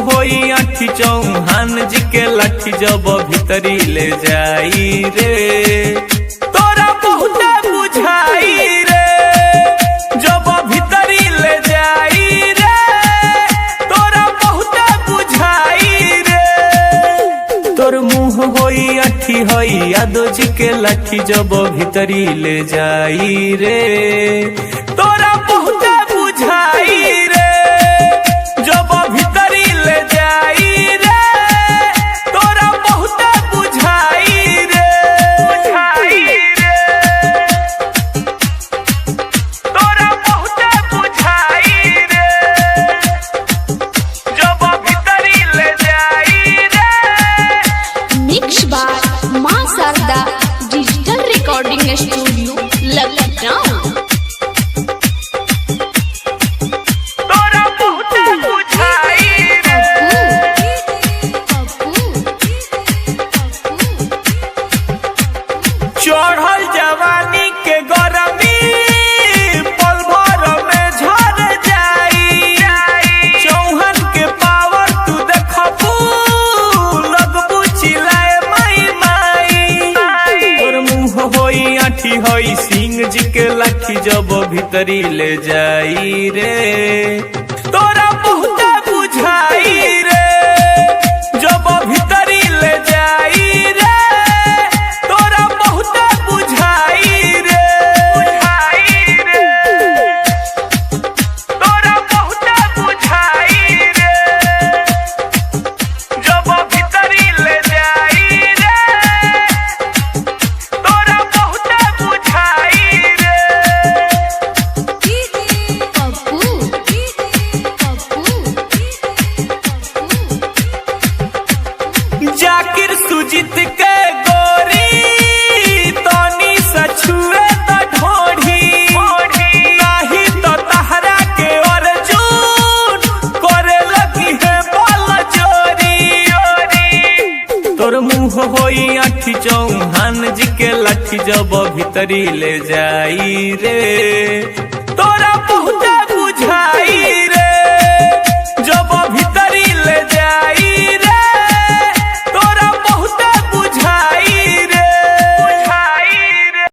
होई आठी चौहान जी के लाठी जब भीतरी ले जाई रे तोरा बहुत बुझाई रे जब भीतरी ले जाई रे तोरा बहुत बुझाई रे तोर मुँह होई आठी होई यादव जी के लाठी जब भीतरी ले जाई रे तोरा बहुत बुझाई रे जब भीतरी ले जाई रे तोरा बहुत बुझाई रे तोरा बहुत बुझाई रे जब भीतरी ले जाई रे। Mix by Maa Sharda digital recording studio Lucknow. चढ़ल जवानी के गरमी पल भर में झड़ जाई चौहान के पावर तू देखबू लगबू चिल्लाए माई माई तोर मुँह होई आठी होई सिंह जी के लाठी जब भीतरी ले जाई रे तोरा बहुत बुझाई रे जब भीतरी ले जाई रे तोरा बहुत बुझाई रे तोरा बहुत बुझाई रे जब भीतरी ले जाई रे तोरा बहुत बुझाई रे। जाकिर सुजीत के गोरी तनी सछुए त ढोढ़ी नाही तो तहरा के अर्जुन करे लगी है बल जोरी तोर मुँह होई आठी चौहान जी के लाठी जब भीतरी ले जाई रे